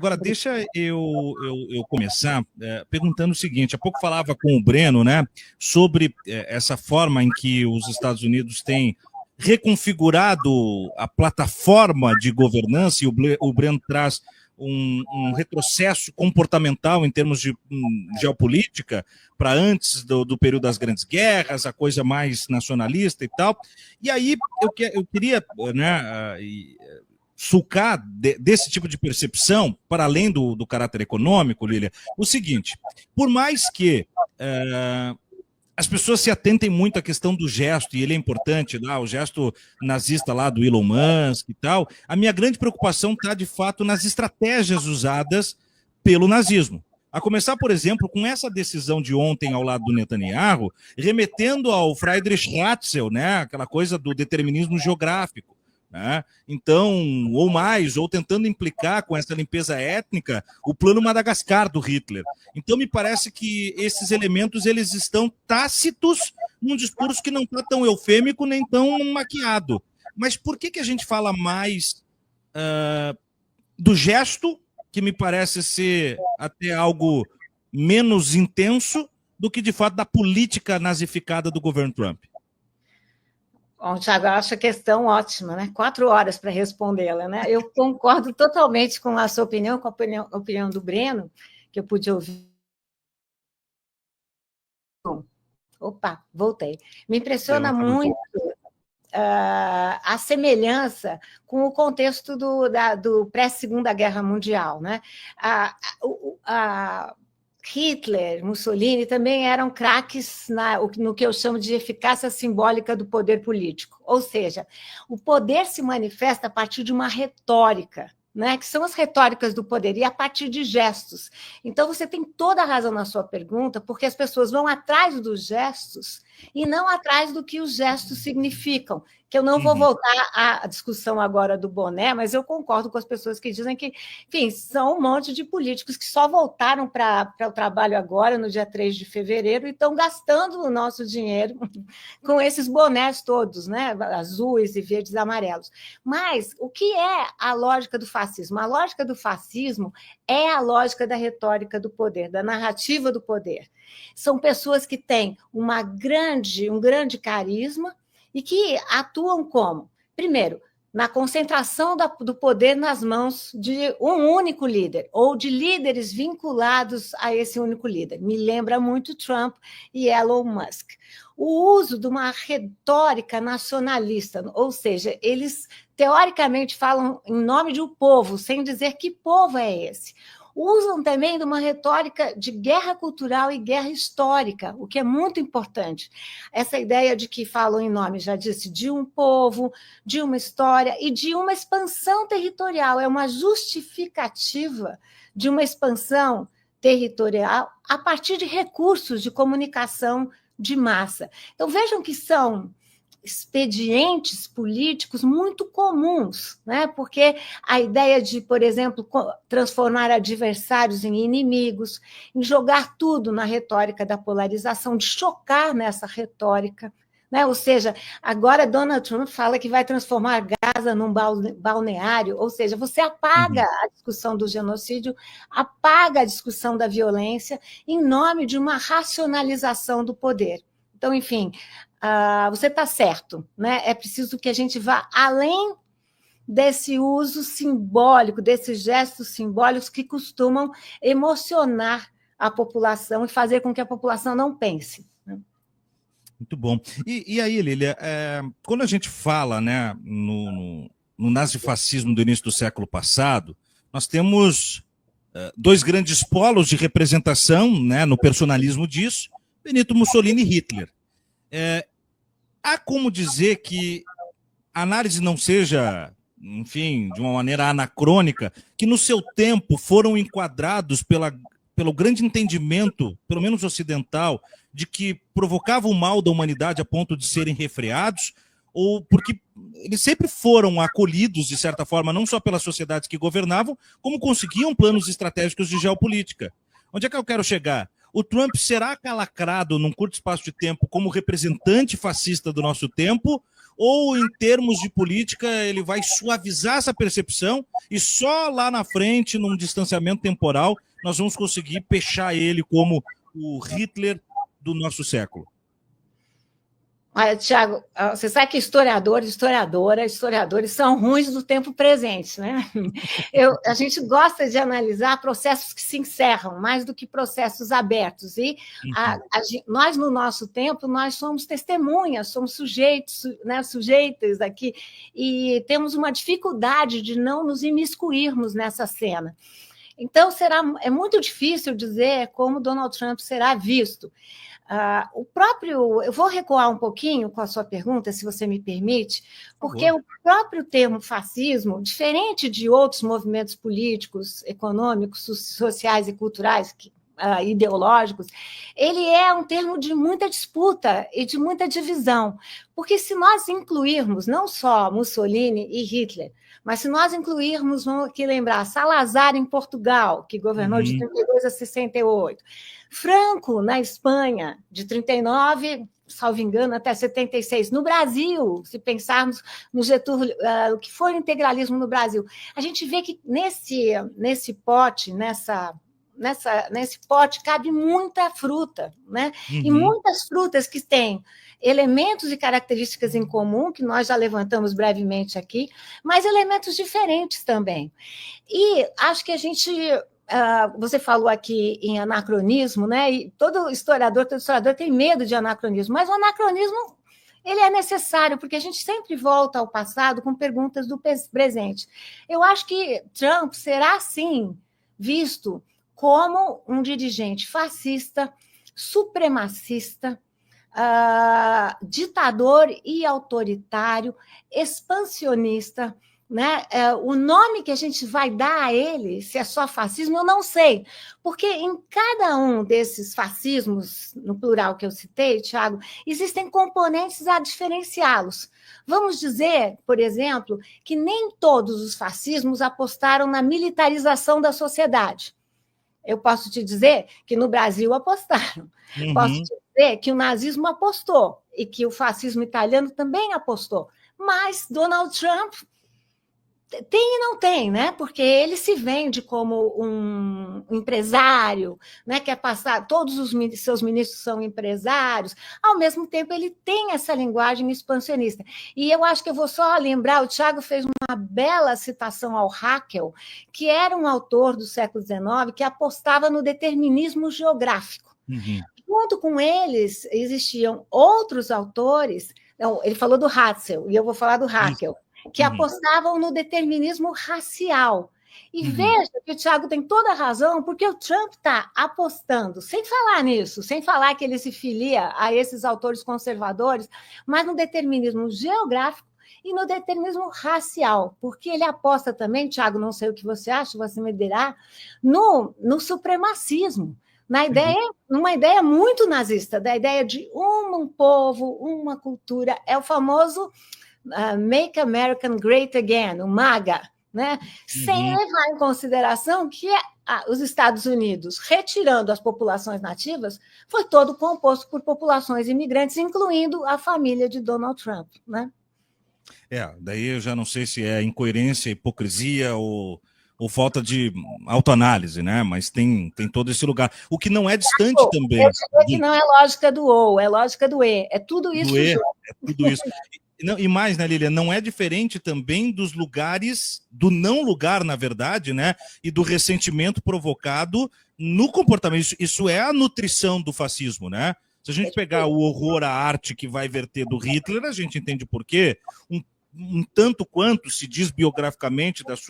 Agora, deixa eu começar perguntando o seguinte: há pouco falava com o Breno, né, sobre essa forma em que os Estados Unidos têm reconfigurado a plataforma de governança, e o Breno traz um retrocesso comportamental em termos de geopolítica para antes do período das grandes guerras, a coisa mais nacionalista e tal. E aí eu queria, né, sulcar desse tipo de percepção, para além do caráter econômico, Lília, o seguinte: por mais que as pessoas se atentem muito à questão do gesto, e ele é importante, lá, o gesto nazista lá do Elon Musk e tal, a minha grande preocupação está, de fato, nas estratégias usadas pelo nazismo. A começar, por exemplo, com essa decisão de ontem ao lado do Netanyahu, remetendo ao Friedrich Ratzel, né, aquela coisa do determinismo geográfico. Né? Então, ou mais, ou tentando implicar com essa limpeza étnica o plano Madagascar do Hitler. Então, me parece que esses elementos eles estão tácitos num discurso que não está tão eufêmico nem tão maquiado. Mas por que a gente fala mais do gesto, que me parece ser até algo menos intenso, do que, de fato, da política nazificada do governo Trump? Bom, Thiago, eu acho a questão ótima, né? 4 horas para respondê-la, né? Eu concordo totalmente com a sua opinião, com a opinião do Breno, que eu pude ouvir. Opa, voltei. Me impressiona muito a semelhança com o contexto do pré-Segunda Guerra Mundial, né? Hitler, Mussolini também eram craques no que eu chamo de eficácia simbólica do poder político. Ou seja, o poder se manifesta a partir de uma retórica, né, que são as retóricas do poder, e a partir de gestos. Então, você tem toda a razão na sua pergunta, porque as pessoas vão atrás dos gestos e não atrás do que os gestos significam. Que eu não vou voltar à discussão agora do boné, mas eu concordo com as pessoas que dizem que, enfim, são um monte de políticos que só voltaram para o trabalho agora, no dia 3 de fevereiro, e estão gastando o nosso dinheiro com esses bonés todos, né? Azuis e verdes e amarelos. Mas o que é a lógica do fascismo? A lógica do fascismo é a lógica da retórica do poder, da narrativa do poder. São pessoas que têm um grande carisma, e que atuam como? Primeiro, na concentração do poder nas mãos de um único líder, ou de líderes vinculados a esse único líder. Me lembra muito Trump e Elon Musk. O uso de uma retórica nacionalista, ou seja, eles teoricamente falam em nome de um povo, sem dizer que povo é esse. Usam também de uma retórica de guerra cultural e guerra histórica, o que é muito importante. Essa ideia de que falam em nome, já disse, de um povo, de uma história e de uma expansão territorial. É uma justificativa de uma expansão territorial a partir de recursos de comunicação de massa. Então, vejam que são expedientes políticos muito comuns, né? Porque a ideia de, por exemplo, transformar adversários em inimigos, em jogar tudo na retórica da polarização, de chocar nessa retórica, né? Ou seja, agora Donald Trump fala que vai transformar Gaza num balneário, ou seja, você apaga a discussão do genocídio, apaga a discussão da violência em nome de uma racionalização do poder. Então, enfim, você está certo, né? É preciso que a gente vá além desse uso simbólico, desses gestos simbólicos que costumam emocionar a população e fazer com que a população não pense. Né? Muito bom. E aí, Lília, quando a gente fala, né, no nazifascismo do início do século passado, nós temos 2 grandes polos de representação, né, no personalismo disso: Benito Mussolini e Hitler. Há como dizer que a análise não seja, enfim, de uma maneira anacrônica, que no seu tempo foram enquadrados pelo grande entendimento, pelo menos ocidental, de que provocavam o mal da humanidade a ponto de serem refreados, ou porque eles sempre foram acolhidos, de certa forma, não só pelas sociedades que governavam, como conseguiam planos estratégicos de geopolítica? Onde é que eu quero chegar? O Trump será calacrado num curto espaço de tempo como representante fascista do nosso tempo, ou em termos de política ele vai suavizar essa percepção e só lá na frente, num distanciamento temporal, nós vamos conseguir fechar ele como o Hitler do nosso século? Olha, Tiago, você sabe que historiadores são ruins do tempo presente, né? A gente gosta de analisar processos que se encerram, mais do que processos abertos. E nós, no nosso tempo, nós somos testemunhas, somos sujeitos, né, sujeitas aqui, e temos uma dificuldade de não nos imiscuirmos nessa cena. Então, é muito difícil dizer como Donald Trump será visto. Eu vou recuar um pouquinho com a sua pergunta, se você me permite, porque o próprio termo fascismo, diferente de outros movimentos políticos, econômicos, sociais e culturais, ideológicos, ele é um termo de muita disputa e de muita divisão, porque se nós incluirmos não só Mussolini e Hitler, mas se nós incluirmos, vamos aqui lembrar, Salazar em Portugal, que governou de 32 a 68, Franco na Espanha, de 39, salvo engano, até 76. No Brasil, se pensarmos no Getúlio, o que foi o integralismo no Brasil, a gente vê que nesse pote cabe muita fruta, né? E muitas frutas que têm elementos e características em comum, que nós já levantamos brevemente aqui, mas elementos diferentes também. E acho que a gente... você falou aqui em anacronismo, né? E todo historiador tem medo de anacronismo, mas o anacronismo ele é necessário, porque a gente sempre volta ao passado com perguntas do presente. Eu acho que Trump será, sim, visto como um dirigente fascista, supremacista, ditador e autoritário, expansionista, né? O nome que a gente vai dar a ele, se é só fascismo, eu não sei, porque em cada um desses fascismos, no plural que eu citei, Tiago, existem componentes a diferenciá-los. Vamos dizer, por exemplo, que nem todos os fascismos apostaram na militarização da sociedade. Eu posso te dizer que no Brasil apostaram. Posso te dizer que o nazismo apostou e que o fascismo italiano também apostou. Mas Donald Trump tem e não tem, né? Porque ele se vende como um empresário, né? Quer passar, todos os seus ministros são empresários, ao mesmo tempo ele tem essa linguagem expansionista. E eu acho que eu vou só lembrar, o Tiago fez uma bela citação ao Haeckel, que era um autor do século XIX que apostava no determinismo geográfico. Junto com eles existiam outros autores, não, ele falou do Hatzel, e eu vou falar do Haeckel, que apostavam no determinismo racial. E veja que o Tiago tem toda a razão, porque o Trump está apostando, sem falar nisso, sem falar que ele se filia a esses autores conservadores, mas no determinismo geográfico e no determinismo racial, porque ele aposta também, Tiago, não sei o que você acha, você me dirá, no supremacismo, numa ideia muito nazista, da ideia de um povo, uma cultura, é o famoso Make America Great Again, o MAGA, né? Sem levar em consideração que os Estados Unidos, retirando as populações nativas, foi todo composto por populações imigrantes, incluindo a família de Donald Trump, né? Daí eu já não sei se é incoerência, hipocrisia ou falta de autoanálise, né? Mas tem todo esse lugar. O que não é distante também. Que não é lógica do ou, é lógica do e. É tudo isso. É tudo isso. Não, e mais, né, Lília, não é diferente também dos lugares, do não lugar, na verdade, né, e do ressentimento provocado no comportamento. Isso é a nutrição do fascismo, né? Se a gente pegar o horror à arte que vai verter do Hitler, a gente entende por quê. Um tanto quanto se diz biograficamente dos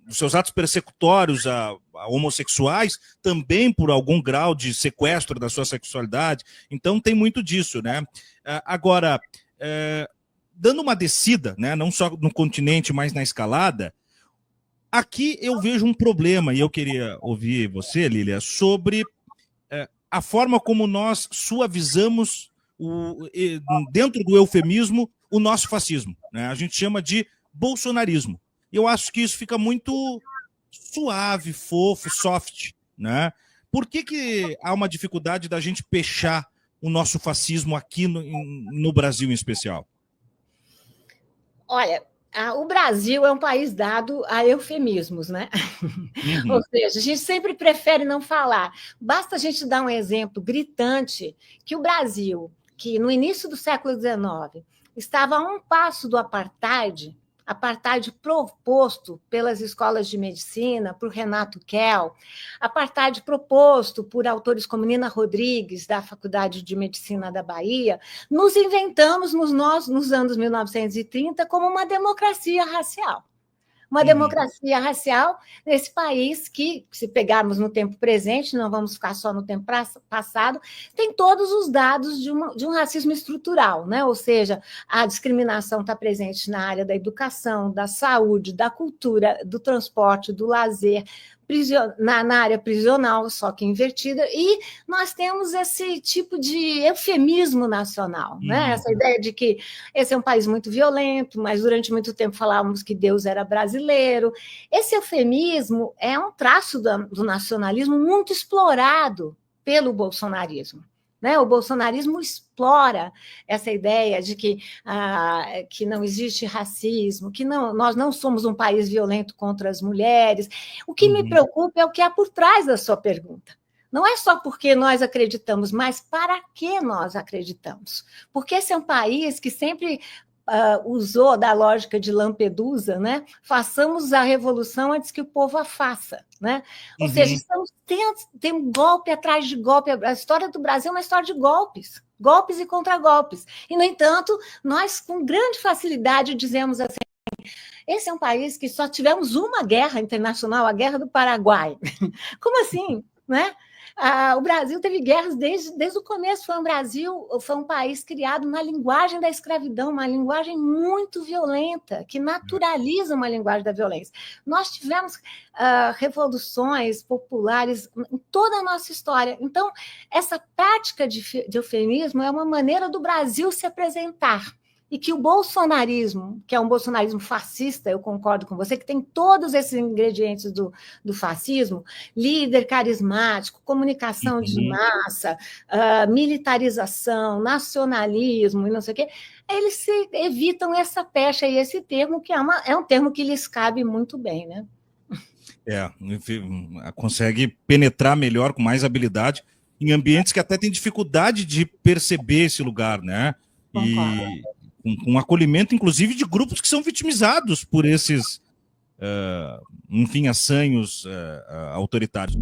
seus atos persecutórios a homossexuais, também por algum grau de sequestro da sua sexualidade. Então tem muito disso, né? Agora, dando uma descida, né, não só no continente, mas na escalada, aqui eu vejo um problema, e eu queria ouvir você, Lília, sobre a forma como nós suavizamos, dentro do eufemismo, o nosso fascismo, né? A gente chama de bolsonarismo. Eu acho que isso fica muito suave, fofo, soft, né? Por que há uma dificuldade da gente pechar o nosso fascismo aqui no Brasil em especial? Olha, o Brasil é um país dado a eufemismos, né? Uhum. Ou seja, a gente sempre prefere não falar. Basta a gente dar um exemplo gritante que o Brasil, que no início do século XIX estava a um passo do apartheid proposto pelas escolas de medicina, por Renato Kell, apartheid proposto por autores como Nina Rodrigues, da Faculdade de Medicina da Bahia, nos inventamos nos anos 1930 como uma democracia racial. Uma democracia racial nesse país que, se pegarmos no tempo presente, não vamos ficar só no tempo passado, tem todos os dados de um racismo estrutural, né? Ou seja, a discriminação está presente na área da educação, da saúde, da cultura, do transporte, do lazer, na área prisional, só que invertida, e nós temos esse tipo de eufemismo nacional, né? Essa ideia de que esse é um país muito violento, mas durante muito tempo falávamos que Deus era brasileiro. Esse eufemismo é um traço do nacionalismo muito explorado pelo bolsonarismo. Né? O bolsonarismo explora essa ideia de que não existe racismo, que nós não somos um país violento contra as mulheres. O que me preocupa é o que há por trás da sua pergunta. Não é só porque nós acreditamos, mas para que nós acreditamos? Porque esse é um país que sempre usou da lógica de Lampedusa, né? Façamos a revolução antes que o povo a faça, né? Ou seja, tem um golpe atrás de golpe. A história do Brasil é uma história de golpes e contragolpes. E, no entanto, nós, com grande facilidade, dizemos assim: esse é um país que só tivemos uma guerra internacional, a Guerra do Paraguai. Como assim, né? O Brasil teve guerras desde o começo. Foi um país criado na linguagem da escravidão, uma linguagem muito violenta, que naturaliza uma linguagem da violência. Nós tivemos revoluções populares em toda a nossa história. Então, essa prática de eufemismo é uma maneira do Brasil se apresentar. E que o bolsonarismo, que é um bolsonarismo fascista, eu concordo com você, que tem todos esses ingredientes do fascismo, líder carismático, comunicação de massa, militarização, nacionalismo e não sei o quê, eles evitam essa pecha e esse termo, que é um termo que lhes cabe muito bem, né? Consegue penetrar melhor, com mais habilidade, em ambientes que até têm dificuldade de perceber esse lugar, né? E com acolhimento, inclusive, de grupos que são vitimizados por esses, enfim, assanhos autoritários.